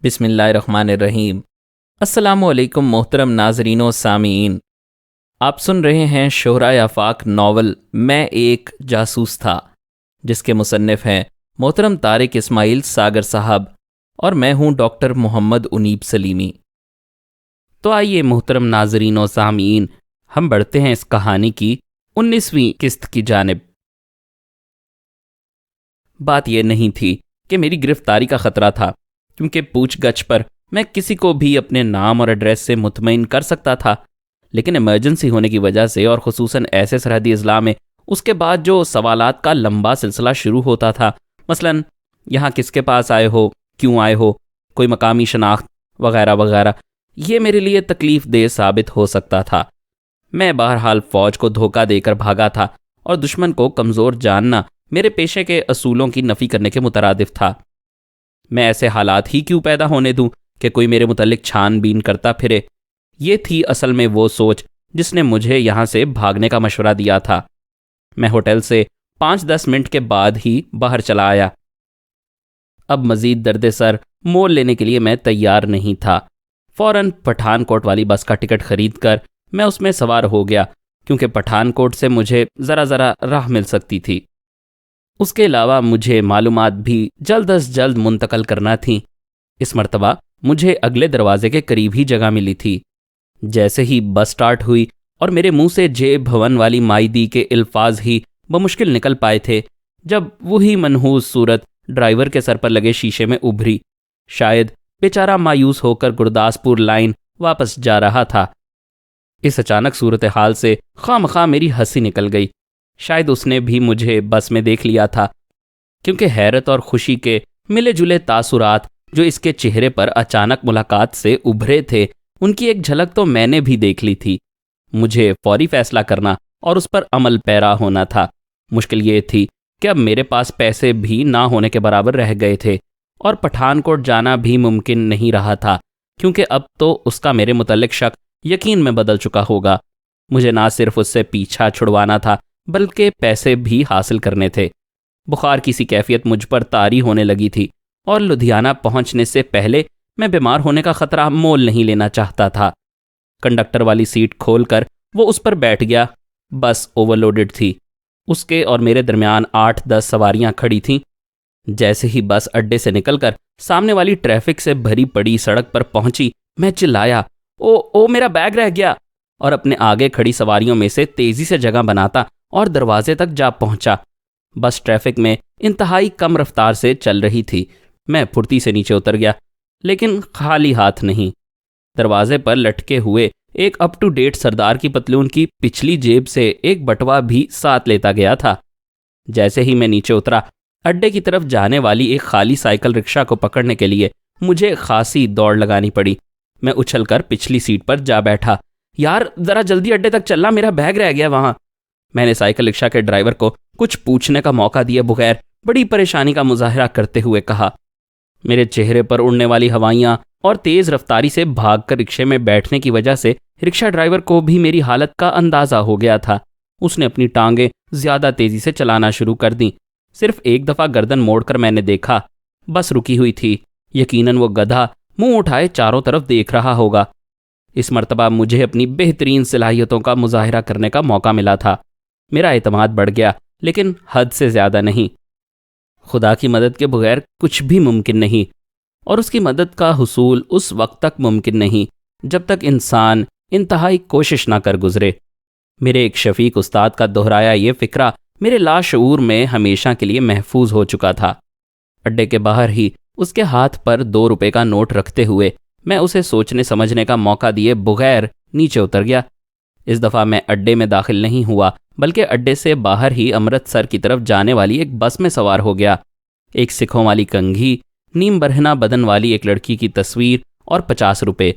बिस्मिल्लाहिर्रहमानिर्रहीम। अस्सलामुअलैकुम मोहतरम नाज़रीन व सामीन। आप सुन रहे हैं शोहराए आफाक नावल मैं एक जासूस था, जिसके मुसन्निफ हैं मोहतरम तारिक इस्माइल सागर साहब और मैं हूं डॉक्टर मोहम्मद उनीब सलीमी। तो आइए मोहतरम नाज़रीन व सामीन, हम बढ़ते हैं इस कहानी की 19वीं किस्त की जानिब। बात यह नहीं थी कि मेरी गिरफ्तारी का खतरा था, क्योंकि पूछगछ पर मैं किसी को भी अपने नाम और एड्रेस से मुतमईन कर सकता था। लेकिन इमरजेंसी होने की वजह से और ख़ुसूसन ऐसे सरहदी अजला में उसके बाद जो सवालात का लंबा सिलसिला शुरू होता था, मसलन यहाँ किसके पास आए हो, क्यों आए हो, कोई मकामी शनाख्त वगैरह वगैरह, ये मेरे लिए तकलीफ़ देह साबित हो सकता था। मैं बहरहाल फ़ौज को धोखा देकर भागा था और दुश्मन को कमज़ोर जानना मेरे पेशे के असूलों की नफ़ी करने के मुतरादिफ था। मैं ऐसे हालात ही क्यों पैदा होने दूं कि कोई मेरे मुतल्लिक छानबीन करता फिरे। ये थी असल में वो सोच जिसने मुझे यहाँ से भागने का मशवरा दिया था। मैं होटल से 5-10 मिनट के बाद ही बाहर चला आया। अब मज़ीद दर्द सर मोल लेने के लिए मैं तैयार नहीं था। फ़ौरन पठानकोट वाली बस का टिकट खरीद कर मैं उसमें सवार हो गया, क्योंकि पठानकोट से मुझे ज़रा राह मिल सकती थी। उसके अलावा मुझे मालूमात भी जल्द अज जल्द मुंतकल करना थी। इस मर्तबा मुझे अगले दरवाजे के करीब ही जगह मिली थी। जैसे ही बस स्टार्ट हुई और मेरे मुंह से जे भवन वाली माईदी के अल्फाज ही बमुश्किल निकल पाए थे, जब वही मनहूस सूरत ड्राइवर के सर पर लगे शीशे में उभरी। शायद बेचारा मायूस होकर गुरदासपुर लाइन वापस जा रहा था। इस अचानक सूरत हाल से खामखा मेरी हंसी निकल गई। शायद उसने भी मुझे बस में देख लिया था, क्योंकि हैरत और खुशी के मिले जुले तासुरात जो इसके चेहरे पर अचानक मुलाकात से उभरे थे, उनकी एक झलक तो मैंने भी देख ली थी। मुझे फौरी फैसला करना और उस पर अमल पैरा होना था। मुश्किल ये थी कि अब मेरे पास पैसे भी ना होने के बराबर रह गए थे और पठानकोट जाना भी मुमकिन नहीं रहा था, क्योंकि अब तो उसका मेरे मुतल्लिक शक यकीन में बदल चुका होगा। मुझे ना सिर्फ उससे पीछा छुड़वाना था, बल्कि पैसे भी हासिल करने थे। बुखार की सी कैफियत मुझ पर तारी होने लगी थी और लुधियाना पहुंचने से पहले मैं बीमार होने का खतरा मोल नहीं लेना चाहता था। कंडक्टर वाली सीट खोलकर वो उस पर बैठ गया। बस ओवरलोडेड थी। उसके और मेरे दरमियान 8-10 सवारियां खड़ी थीं। जैसे ही बस अड्डे से निकलकर सामने वाली ट्रैफिक से भरी पड़ी सड़क पर पहुंची, मैं चिल्लाया, ओ मेरा बैग रह गया, और अपने आगे खड़ी सवारियों में से तेजी से जगह बनाता और दरवाजे तक जा पहुंचा। बस ट्रैफिक में इंतहाई कम रफ्तार से चल रही थी। मैं फुर्ती से नीचे उतर गया, लेकिन खाली हाथ नहीं। दरवाजे पर लटके हुए एक अप टू डेट सरदार की पतलून की पिछली जेब से एक बटवा भी साथ लेता गया था। जैसे ही मैं नीचे उतरा, अड्डे की तरफ जाने वाली एक खाली साइकिल रिक्शा को पकड़ने के लिए मुझे खासी दौड़ लगानी पड़ी। मैं उछलकर पिछली सीट पर जा बैठा। यार जरा जल्दी अड्डे तक चलना, मेरा बैग रह गया वहां। मैंने साइकिल रिक्शा के ड्राइवर को कुछ पूछने का मौका दिए बगैर बड़ी परेशानी का मुजाहरा करते हुए कहा। मेरे चेहरे पर उड़ने वाली हवाइयां और तेज रफ्तारी से भागकर रिक्शे में बैठने की वजह से रिक्शा ड्राइवर को भी मेरी हालत का अंदाजा हो गया था। उसने अपनी टांगें ज्यादा तेजी से चलाना शुरू कर दी। सिर्फ एक दफा गर्दन मोड़कर मैंने देखा, बस रुकी हुई थी। यकीनन वो गधा मुंह उठाए चारों तरफ देख रहा होगा। इस मर्तबा मुझे अपनी बेहतरीन सलाहियतों का मुजाहरा करने का मौका मिला था। मेरा एतमाद बढ़ गया, लेकिन हद से ज्यादा नहीं। खुदा की मदद के बगैर कुछ भी मुमकिन नहीं, और उसकी मदद का हुसूल उस वक्त तक मुमकिन नहीं जब तक इंसान इंतहाई कोशिश ना कर गुजरे। मेरे एक शफीक उस्ताद का दोहराया ये फिक्रा मेरे लाशऊर में हमेशा के लिए महफूज हो चुका था। अड्डे के बाहर ही उसके हाथ पर 2 रुपए का नोट रखते हुए मैं उसे सोचने समझने का मौका दिए बगैर नीचे उतर गया। इस दफ़ा मैं अड्डे में दाखिल नहीं हुआ, बल्कि अड्डे से बाहर ही अमृतसर की तरफ जाने वाली एक बस में सवार हो गया। एक सिखों वाली कंघी, नीम बरहना बदन वाली एक लड़की की तस्वीर और 50 रुपए,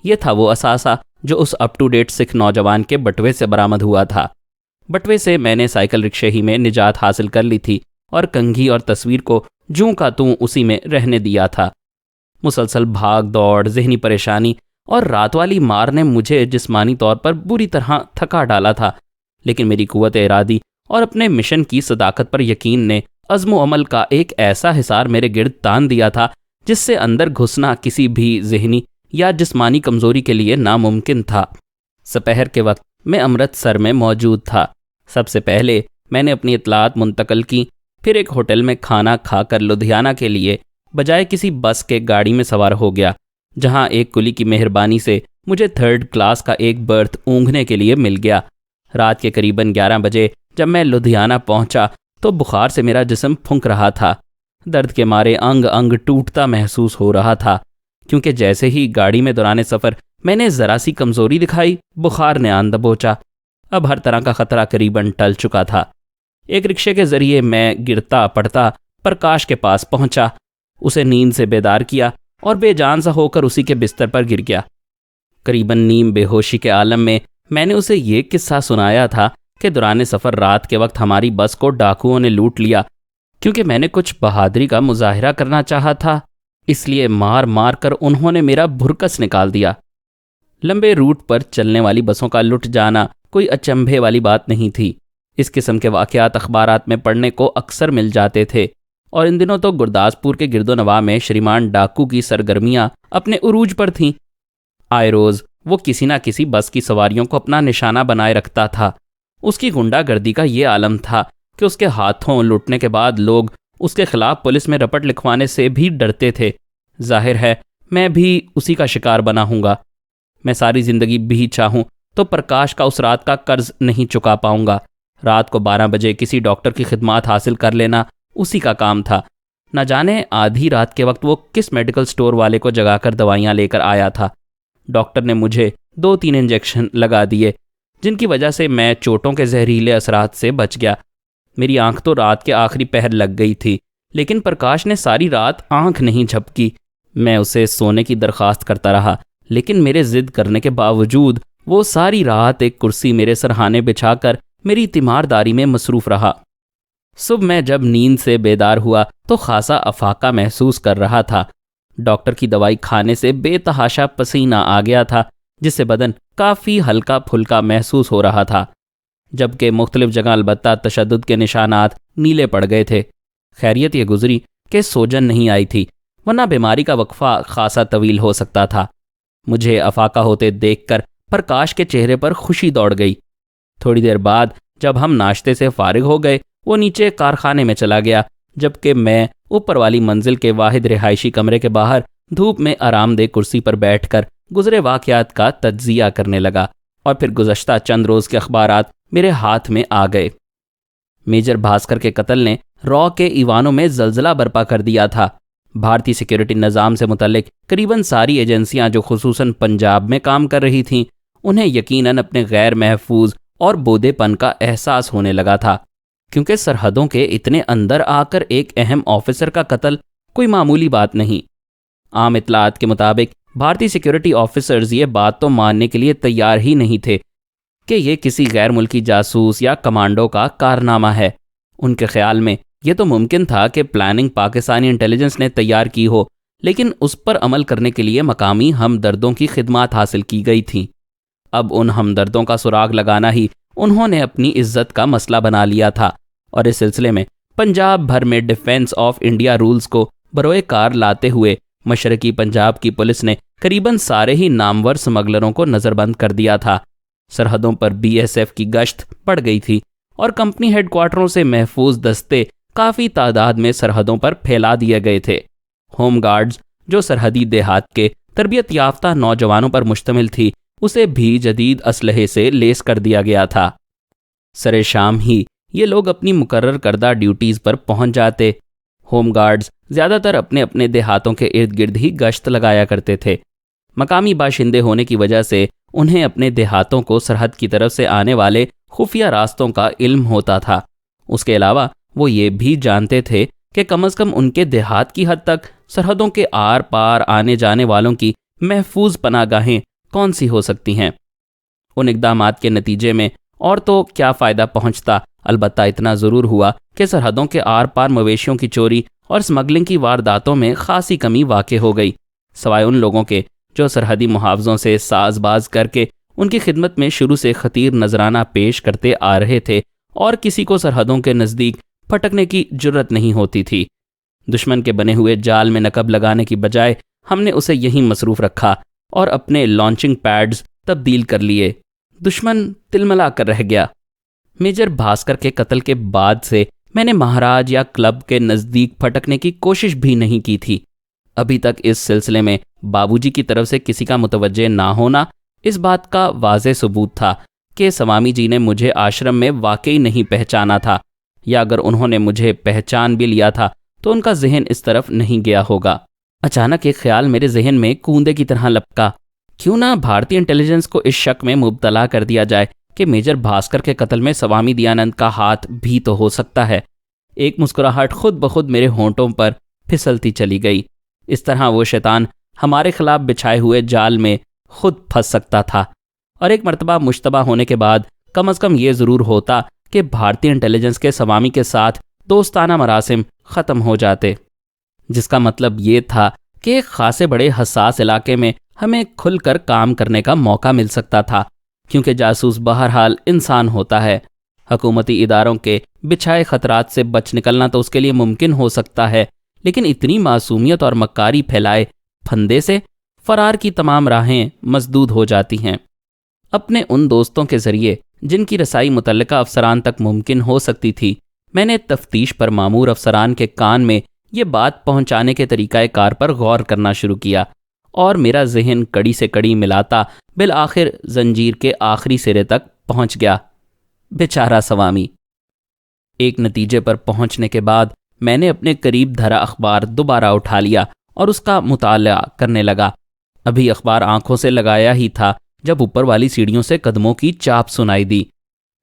ये था वो असासा जो उस अप टू डेट सिख नौजवान के बटवे से बरामद हुआ था। बटवे से मैंने साइकिल रिक्शे ही में निजात हासिल कर ली थी और कंघी और तस्वीर को जूं का तूं उसी में रहने दिया था। मुसलसल भाग दौड़, जहनी परेशानी और रात वाली मार ने मुझे जिस्मानी तौर पर बुरी तरह थका डाला था, लेकिन मेरी कुव्वत इरादी और अपने मिशन की सदाकत पर यकीन ने अज़्म अमल का एक ऐसा हिसार मेरे गिर्द तान दिया था जिससे अंदर घुसना किसी भी ज़हनी या जिस्मानी कमज़ोरी के लिए नामुमकिन था। दोपहर के वक्त मैं अमृतसर में मौजूद था। सबसे पहले मैंने अपनी इतलात मुंतकिल की, फिर एक होटल में खाना खाकर लुधियाना के लिए बजाय किसी बस के गाड़ी में सवार हो गया, जहां एक कुली की मेहरबानी से मुझे 3rd क्लास का एक बर्थ ऊँघने के लिए मिल गया। रात के करीबन 11 बजे जब मैं लुधियाना पहुंचा तो बुखार से मेरा जिस्म फूंक रहा था। दर्द के मारे अंग अंग टूटता महसूस हो रहा था, क्योंकि जैसे ही गाड़ी में दौरान सफ़र मैंने ज़रा सी कमज़ोरी दिखाई, बुखार ने आन दबोचा। अब हर तरह का ख़तरा करीबन टल चुका था। एक रिक्शे के ज़रिए मैं गिरता पड़ता प्रकाश के पास पहुंचा, उसे नींद से बेदार किया और बेजान सा होकर उसी के बिस्तर पर गिर गया। करीबन नीम बेहोशी के आलम में मैंने उसे ये किस्सा सुनाया था कि दौरान सफ़र रात के वक्त हमारी बस को डाकुओं ने लूट लिया। क्योंकि मैंने कुछ बहादुरी का मुजाहिरा करना चाहा था, इसलिए मार मार कर उन्होंने मेरा भुरकस निकाल दिया। लंबे रूट पर चलने वाली बसों का लुट जाना कोई अचंभे वाली बात नहीं थी। इस किस्म के वाक़यात अखबारात में पढ़ने को अक्सर मिल जाते थे, और इन दिनों तो गुरदासपुर के गिरदोनवा में श्रीमान डाकू की सरगर्मियां अपने उरूज पर थीं। आए रोज़ वो किसी न किसी बस की सवारियों को अपना निशाना बनाए रखता था। उसकी गुंडागर्दी का ये आलम था कि उसके हाथों लूटने के बाद लोग उसके खिलाफ पुलिस में रपट लिखवाने से भी डरते थे। जाहिर है मैं भी उसी का शिकार बना हूँगा। मैं सारी ज़िंदगी भी चाहूँ तो प्रकाश का उस रात का कर्ज नहीं चुका पाऊँगा। रात को 12 बजे किसी डॉक्टर की खिदमात हासिल कर लेना उसी का काम था। न जाने आधी रात के वक्त वो किस मेडिकल स्टोर वाले को जगाकर दवाइयाँ लेकर आया था। डॉक्टर ने मुझे 2-3 इंजेक्शन लगा दिए, जिनकी वजह से मैं चोटों के जहरीले असरात से बच गया। मेरी आंख तो रात के आखिरी पहर लग गई थी, लेकिन प्रकाश ने सारी रात आंख नहीं झपकी। मैं उसे सोने की दरख्वास्त करता रहा, लेकिन मेरे जिद करने के बावजूद वो सारी रात एक कुर्सी मेरे सरहाने बिछाकर मेरी तीमारदारी में मसरूफ़ रहा। सुबह मैं जब नींद से बेदार हुआ तो खासा अफाका महसूस कर रहा था। डॉक्टर की दवाई खाने से बेतहाशा पसीना आ गया था, जिससे बदन काफ़ी हल्का फुल्का महसूस हो रहा था, जबकि मुख्तलिफ जगह अलबत्ता तशद्दुद के निशानात नीले पड़ गए थे। खैरियत ये गुजरी कि सोजन नहीं आई थी, वरना बीमारी का वक्फा खासा तवील हो सकता था। मुझे अफाका होते देखकर प्रकाश के चेहरे पर खुशी दौड़ गई। थोड़ी देर बाद जब हम नाश्ते से फारिग हो गए, वो नीचे कारखाने में चला गया, जबकि मैं ऊपर वाली मंजिल के वाहिद रिहायशी कमरे के बाहर धूप में आरामदेह कुर्सी पर बैठकर गुजरे वाक़यात का तज्जिया करने लगा। और फिर गुज़श्ता चंद रोज़ के अखबारात मेरे हाथ में आ गए। मेजर भास्कर के कत्ल ने रॉ के ईवानों में जलजला बर्पा कर दिया था। भारतीय सिक्योरिटी निज़ाम से मुतल्लिक करीबन सारी एजेंसियां जो खुसूसन पंजाब में काम कर रही थीं, उन्हें यकीनन अपने गैर महफूज और बोधेपन का एहसास होने लगा था, क्योंकि सरहदों के इतने अंदर आकर एक अहम ऑफिसर का कत्ल कोई मामूली बात नहीं। आम इतलात के मुताबिक भारतीय सिक्योरिटी ऑफिसर्स ये बात तो मानने के लिए तैयार ही नहीं थे कि ये किसी गैर मुल्की जासूस या कमांडो का कारनामा है। उनके ख्याल में यह तो मुमकिन था कि प्लानिंग पाकिस्तानी इंटेलिजेंस ने तैयार की हो, लेकिन उस पर अमल करने के लिए मकामी हमदर्दों की खिदमात हासिल की गई थी। अब उन हमदर्दों का सुराग लगाना ही उन्होंने अपनी इज्जत का मसला बना लिया था, और इस सिलसिले में पंजाब भर में डिफेंस ऑफ इंडिया रूल्स को बरोए कार लाते हुए मशरकी पंजाब की पुलिस ने करीबन सारे ही नामवर स्मगलरों को नज़रबंद कर दिया था। सरहदों पर बीएसएफ की गश्त बढ़ गई थी और कंपनी हेडक्वार्टरों से महफूज दस्ते काफ़ी तादाद में सरहदों पर फैला दिए गए थे। होम गार्ड्स, जो सरहदी देहात के तरबियत याफ्ता नौजवानों पर मुश्तमिल थी, उसे भी जदीद असलहे से लेस कर दिया गया था। सरे शाम ही ये लोग अपनी मुकर्रर करदा ड्यूटीज़ पर पहुंच जाते। होम गार्ड्स ज़्यादातर अपने अपने देहातों के इर्द गिर्द ही गश्त लगाया करते थे। मकामी बाशिंदे होने की वजह से उन्हें अपने देहातों को सरहद की तरफ से आने वाले खुफिया रास्तों का इल्म होता था। उसके अलावा वो ये भी जानते थे कि कम से कम उनके देहात की हद तक सरहदों के आर पार आने जाने वालों की महफूज पनागाहें कौन सी हो सकती हैं। उन इक़दामात के नतीजे में और तो क्या फ़ायदा पहुंचता, अलबत्ता इतना ज़रूर हुआ कि सरहदों के आर पार मवेशियों की चोरी और स्मगलिंग की वारदातों में खासी कमी वाक़ हो गई, सवाए उन लोगों के जो सरहदी मुहावज़ों से साजबाज करके उनकी खिदमत में शुरू से खतीर नजराना पेश करते आ रहे थे और किसी को सरहदों के नज़दीक फटकने की जुर्रत नहीं होती थी। दुश्मन के बने हुए जाल में नकब लगाने की बजाय हमने उसे यहीं मसरूफ रखा और अपने लॉन्चिंग पैड्स तब्दील कर लिए। दुश्मन तिलमिला कर रह गया। मेजर भास्कर के कत्ल के बाद से मैंने महाराज या क्लब के नज़दीक फटकने की कोशिश भी नहीं की थी। अभी तक इस सिलसिले में बाबूजी की तरफ से किसी का मुतवज्जे ना होना इस बात का वाज़े सबूत था कि स्वामी जी ने मुझे आश्रम में वाकई नहीं पहचाना था, या अगर उन्होंने मुझे पहचान भी लिया था तो उनका जहन इस तरफ नहीं गया होगा। अचानक एक ख्याल मेरे जहन में कूंदे की तरह लपका। क्यों ना भारतीय इंटेलिजेंस को इस शक में मुब्तला कर दिया जाए कि मेजर भास्कर के कत्ल में स्वामी दयानंद का हाथ भी तो हो सकता है। एक मुस्कुराहट खुद ब खुद मेरे होंठों पर फिसलती चली गई। इस तरह वो शैतान हमारे खिलाफ बिछाए हुए जाल में खुद फंस सकता था, और एक मर्तबा मुश्तबा होने के बाद कम अज़ कम ये ज़रूर होता कि भारतीय इंटेलिजेंस के स्वामी के साथ दोस्ताना मरासिम ख़त्म हो जाते, जिसका मतलब ये था कि एक खासे बड़े हसास इलाके में हमें खुलकर काम करने का मौका मिल सकता था, क्योंकि जासूस बहरहाल इंसान होता है। हुकूमती इदारों के बिछाए खतरात से बच निकलना तो उसके लिए मुमकिन हो सकता है, लेकिन इतनी मासूमियत और मक्कारी फैलाए फंदे से फरार की तमाम राहें मसदूद हो जाती हैं। अपने उन दोस्तों के जरिए जिनकी रसाई मुतल्लिका अफसरान तक मुमकिन हो सकती थी, मैंने तफ्तीश पर मामूर अफसरान के कान में ये बात पहुंचाने के तरीक़ाकार पर गौर करना शुरू किया, और मेरा जहन कड़ी से कड़ी मिलाता बिल आखिर जंजीर के आखिरी सिरे तक पहुंच गया। बेचारा स्वामी। एक नतीजे पर पहुंचने के बाद मैंने अपने करीब धरा अखबार दोबारा उठा लिया और उसका मुताला करने लगा। अभी अखबार आंखों से लगाया ही था जब ऊपर वाली सीढ़ियों से कदमों की चाप सुनाई दी।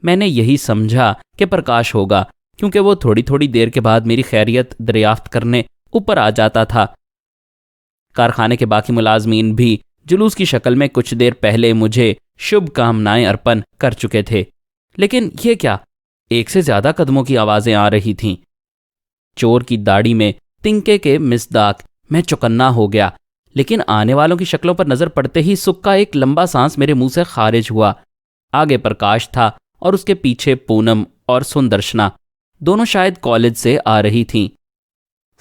मैंने यही समझा कि प्रकाश होगा, क्योंकि वो थोड़ी थोड़ी देर के बाद मेरी खैरियत दरियाफ्त करने ऊपर आ जाता था। कारखाने के बाकी मुलाजमीन भी जुलूस की शक्ल में कुछ देर पहले मुझे शुभकामनाएं अर्पण कर चुके थे, लेकिन ये क्या, एक से ज्यादा कदमों की आवाजें आ रही थीं। चोर की दाढ़ी में तिनके के मिसदाक मैं चौकन्ना हो गया, लेकिन आने वालों की शक्लों पर नजर पड़ते ही सुख का एक लंबा सांस मेरे मुंह से खारिज हुआ। आगे प्रकाश था और उसके पीछे पूनम और सुंदर्शना, दोनों शायद कॉलेज से आ रही थीं।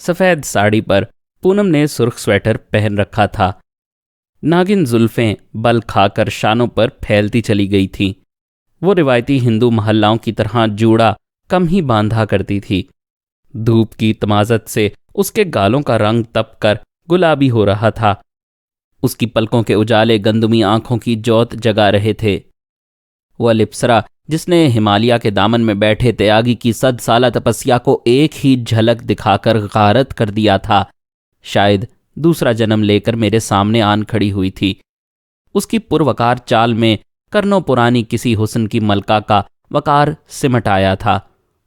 सफ़ेद साड़ी पर पूनम ने सुर्ख स्वेटर पहन रखा था। नागिन जुल्फें बल खाकर शानों पर फैलती चली गई थीं। वो रिवायती हिंदू महल्लाओं की तरह जूड़ा कम ही बांधा करती थी। धूप की तमाजत से उसके गालों का रंग तप कर गुलाबी हो रहा था। उसकी पलकों के उजाले गंदुमी आंखों की जोत जगा रहे थे। वह लिप्सरा जिसने हिमालय के दामन में बैठे त्यागी की 100 साला तपस्या को एक ही झलक दिखाकर गारत कर दिया था, शायद दूसरा जन्म लेकर मेरे सामने आन खड़ी हुई थी। उसकी पुरवकार चाल में करनो पुरानी किसी हुस्न की मलका का वकार सिमट आया था।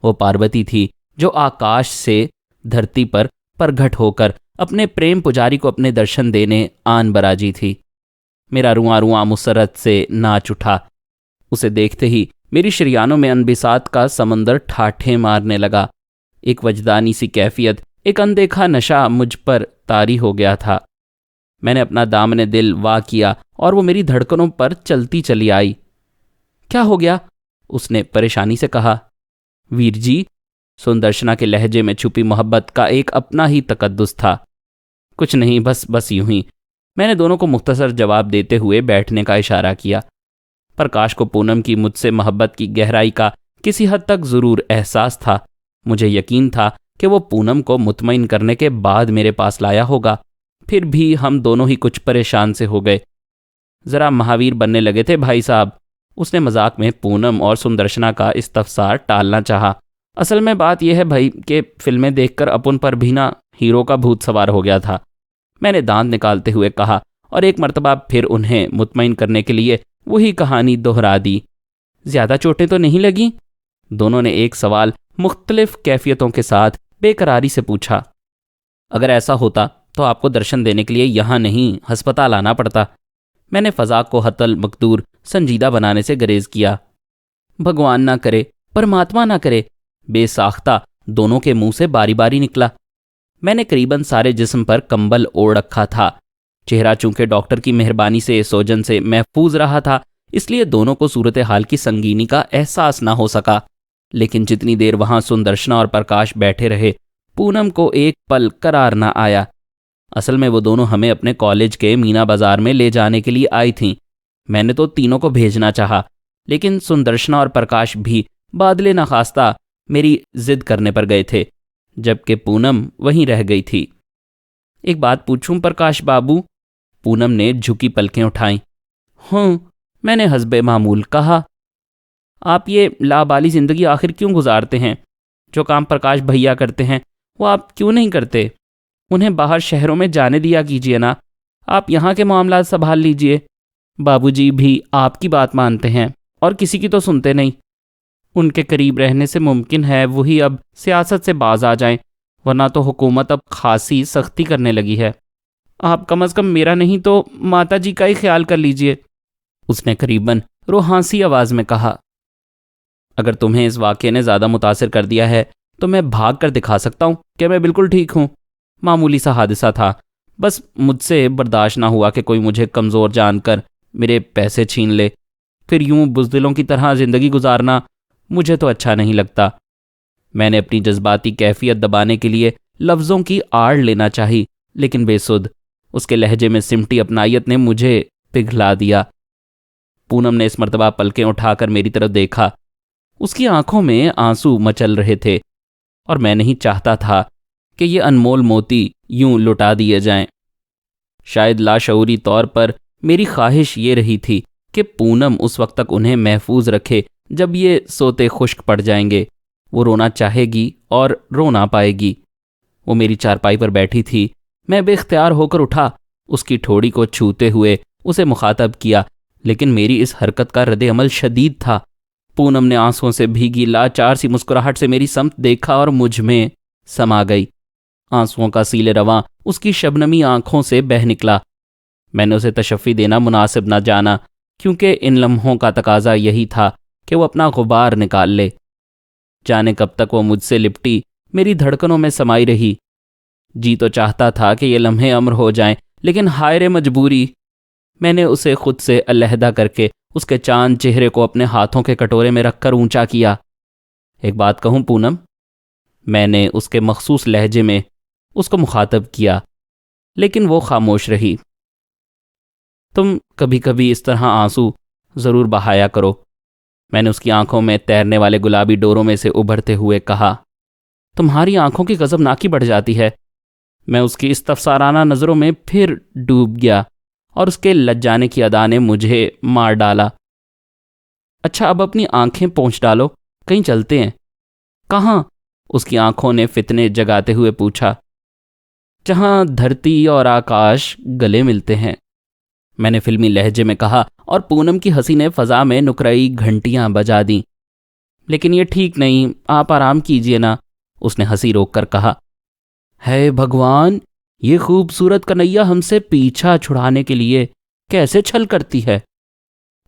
वो पार्वती थी जो आकाश से धरती पर प्रगट होकर अपने प्रेम पुजारी को अपने दर्शन देने आन बराजी थी। मेरा रुआं रुआं मुसरत से नाच उठा। उसे देखते ही मेरी शरियानों में अनबिसात का समंदर ठाठे मारने लगा। एक वजदानी सी कैफियत, एक अनदेखा नशा मुझ पर तारी हो गया था। मैंने अपना दामने दिल वाह किया और वो मेरी धड़कनों पर चलती चली आई। क्या हो गया? उसने परेशानी से कहा। वीर जी, सुंदर्शना के लहजे में छुपी मोहब्बत का एक अपना ही तकद्दुस था। कुछ नहीं, बस यूं ही। मैंने दोनों को मुख्तसर जवाब देते हुए बैठने का इशारा किया। प्रकाश को पूनम की मुझसे मोहब्बत की गहराई का किसी हद तक जरूर एहसास था। मुझे यकीन था कि वो पूनम को मुतमईन करने के बाद मेरे पास लाया होगा। फिर भी हम दोनों ही कुछ परेशान से हो गए। जरा महावीर बनने लगे थे भाई साहब। उसने मजाक में पूनम और सुंदर्शना का इस्तफसार टालना चाहा। असल में बात यह है भाई कि फिल्में देखकर अपन पर भी ना हीरो का भूत सवार हो गया था, मैंने दांत निकालते हुए कहा, और एक मर्तबा फिर उन्हें मुतमईन करने के लिए वही कहानी दोहरा दी। ज्यादा चोटें तो नहीं लगी? दोनों ने एक सवाल मुख्तलिफ कैफियतों के साथ बेकरारी से पूछा। अगर ऐसा होता तो आपको दर्शन देने के लिए यहाँ नहीं अस्पताल आना पड़ता। मैंने फजाक को हतल मकदूर संजीदा बनाने से गरेज किया। भगवान ना करे, परमात्मा ना करे, बेसाख्ता दोनों के मुंह से बारी बारी निकला। मैंने करीबन सारे जिस्म पर कंबल ओढ़ रखा था। चेहरा चूंकि डॉक्टर की मेहरबानी से सोजन से महफूज रहा था, इसलिए दोनों को सूरत हाल की संगीनी का एहसास ना हो सका। लेकिन जितनी देर वहां सुंदर्शना और प्रकाश बैठे रहे, पूनम को एक पल करार ना आया। असल में वो दोनों हमें अपने कॉलेज के मीना बाजार में ले जाने के लिए आई थीं। मैंने तो तीनों को भेजना चाहा, लेकिन सुंदर्शना और प्रकाश भी बादले नखास्ता मेरी जिद करने पर गए थे, जबकि पूनम वहीं रह गई थी। एक बात पूछूं प्रकाश बाबू? पूनम ने झुकी पलकें उठाईं। हूँ, मैंने हस्बे मामूल कहा। आप ये लाबाली जिंदगी आखिर क्यों गुजारते हैं? जो काम प्रकाश भैया करते हैं वो आप क्यों नहीं करते? उन्हें बाहर शहरों में जाने दिया कीजिए ना। आप यहाँ के मामला संभाल लीजिए। बाबूजी भी आपकी बात मानते हैं और किसी की तो सुनते नहीं। उनके करीब रहने से मुमकिन है वही अब सियासत से बाज आ जाएं, वरना तो हुकूमत अब खासी सख्ती करने लगी है। आप कम अज़ कम मेरा नहीं तो माता जी का ही ख्याल कर लीजिए, उसने करीबन रूहांसी आवाज़ में कहा। अगर तुम्हें इस वाक़ये ने ज़्यादा मुतासिर कर दिया है तो मैं भाग कर दिखा सकता हूँ कि मैं बिल्कुल ठीक हूँ। मामूली सा हादसा था, बस मुझसे बर्दाश्त ना हुआ कि कोई मुझे कमज़ोर जानकर मेरे पैसे छीन ले। फिर यूं बुज़दिलों की तरह ज़िंदगी गुजारना मुझे तो अच्छा नहीं लगता। मैंने अपनी जज्बाती कैफियत दबाने के लिए लफ्ज़ों की आड़ लेना चाही, लेकिन बेसुध। उसके लहजे में सिमटी अपनायत ने मुझे पिघला दिया। पूनम ने इस मर्तबा पलकें उठाकर मेरी तरफ देखा। उसकी आंखों में आंसू मचल रहे थे और मैं नहीं चाहता था कि ये अनमोल मोती यूं लुटा दिए जाएं। शायद लाशऊरी तौर पर मेरी ख्वाहिश ये रही थी कि पूनम उस वक्त तक उन्हें महफूज रखे जब ये सोते खुश्क पड़ जाएंगे। वो रोना चाहेगी और रो ना पाएगी। वो मेरी चारपाई पर बैठी थी। मैं बेख्तियार होकर उठा, उसकी ठोड़ी को छूते हुए उसे मुखातब किया, लेकिन मेरी इस हरकत का रद्द अमल शदीद था। पूनम ने आंसुओं से भीगी लाचार सी मुस्कुराहट से मेरी समत देखा और मुझ में समा गई। आंसुओं का सीले रवां उसकी शबनमी आंखों से बह निकला। मैंने उसे तशफ़ी देना मुनासिब न जाना, क्योंकि इन लम्हों का तकाजा यही था कि वो अपना गुबार निकाल ले। जाने कब तक वो मुझसे लिपटी मेरी धड़कनों में समाई रही। जी तो चाहता था कि ये लम्हे अमर हो जाएं, लेकिन हाय रे मजबूरी। मैंने उसे खुद से अलहदा करके उसके चांद चेहरे को अपने हाथों के कटोरे में रखकर ऊंचा किया। एक बात कहूं पूनम? मैंने उसके मखसूस लहजे में उसको मुखातब किया, लेकिन वो खामोश रही। तुम कभी कभी इस तरह आंसू ज़रूर बहाया करो, मैंने उसकी आंखों में तैरने वाले गुलाबी डोरों में से उभरते हुए कहा। तुम्हारी आंखों की गज़बनाकी बढ़ जाती है। मैं उसकी इस तफसाराना नज़रों में फिर डूब गया और उसके लज्जाने की अदा ने मुझे मार डाला। अच्छा, अब अपनी आंखें पोंछ डालो, कहीं चलते हैं। कहाँ? उसकी आंखों ने फितने जगाते हुए पूछा। जहाँ धरती और आकाश गले मिलते हैं, मैंने फिल्मी लहजे में कहा, और पूनम की हंसी ने फ़ज़ा में नुकराई घंटियां बजा दी। लेकिन ये ठीक नहीं, आप आराम कीजिए ना, उसने हंसी रोककर कहा। है भगवान, ये खूबसूरत कन्हैया हमसे पीछा छुड़ाने के लिए कैसे छल करती है।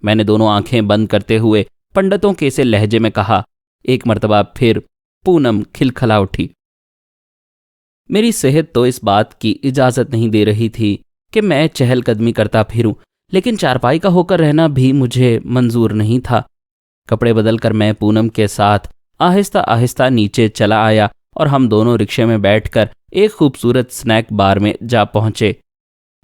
मैंने दोनों आंखें बंद करते हुए पंडितों के से लहजे में कहा। एक मर्तबा फिर पूनम खिलखला उठी। मेरी सेहत तो इस बात की इजाज़त नहीं दे रही थी कि मैं चहलकदमी करता फिरूं, लेकिन चारपाई का होकर रहना भी मुझे मंजूर नहीं था। कपड़े बदलकर मैं पूनम के साथ आहिस्ता आहिस्ता नीचे चला आया और हम दोनों रिक्शे में बैठकर एक खूबसूरत स्नैक बार में जा पहुंचे।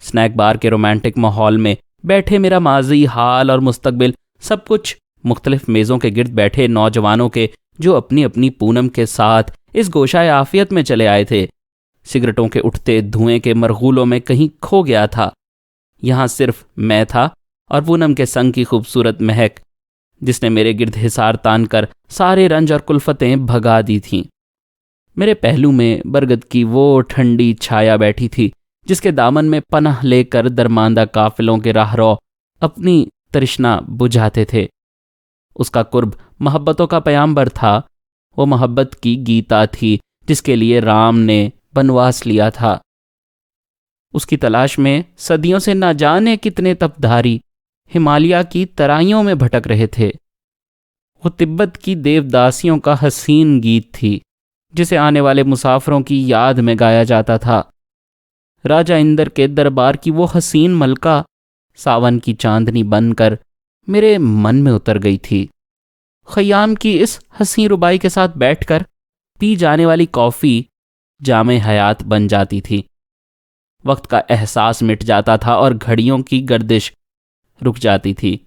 स्नैक बार के रोमांटिक माहौल में बैठे मेरा माजी, हाल और मुस्तकबिल सब कुछ मुख्तलिफ मेज़ों के गिर्द बैठे नौजवानों के, जो अपनी अपनी पूनम के साथ इस गोशाए आफियत में चले आए थे। सिगरेटों के उठते धुएं के मरगूलों में कहीं खो गया था। यहाँ सिर्फ मैं था और पूनम के संग की खूबसूरत महक, जिसने मेरे गिर्द हिसार तान कर सारे रंज और कुल्फतें भगा दी थीं। मेरे पहलू में बरगद की वो ठंडी छाया बैठी थी जिसके दामन में पनाह लेकर दरमांदा काफिलों के राहरो अपनी तृष्णा बुझाते थे। उसका कुर्ब मोहब्बतों का पयाम्बर था। वो मोहब्बत की गीता थी जिसके लिए राम ने वनवास लिया था। उसकी तलाश में सदियों से ना जाने कितने तपधारी हिमालय की तराइयों में भटक रहे थे। वो तिब्बत की देवदासियों का हसीन गीत थी जिसे आने वाले मुसाफिरों की याद में गाया जाता था। राजा इंदर के दरबार की वो हसीन मलका सावन की चांदनी बनकर मेरे मन में उतर गई थी। खयाम की इस हसीन रुबाई के साथ बैठकर पी जाने वाली कॉफ़ी जामे हयात बन जाती थी। वक्त का एहसास मिट जाता था और घड़ियों की गर्दिश रुक जाती थी।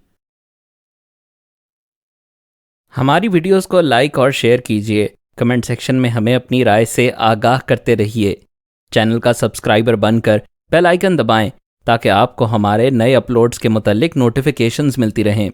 हमारी वीडियोस को लाइक और शेयर कीजिए। कमेंट सेक्शन में हमें अपनी राय से आगाह करते रहिए। चैनल का सब्सक्राइबर बनकर बेल आइकन दबाएं ताकि आपको हमारे नए अपलोड्स के मुतालिक नोटिफिकेशंस मिलती रहें।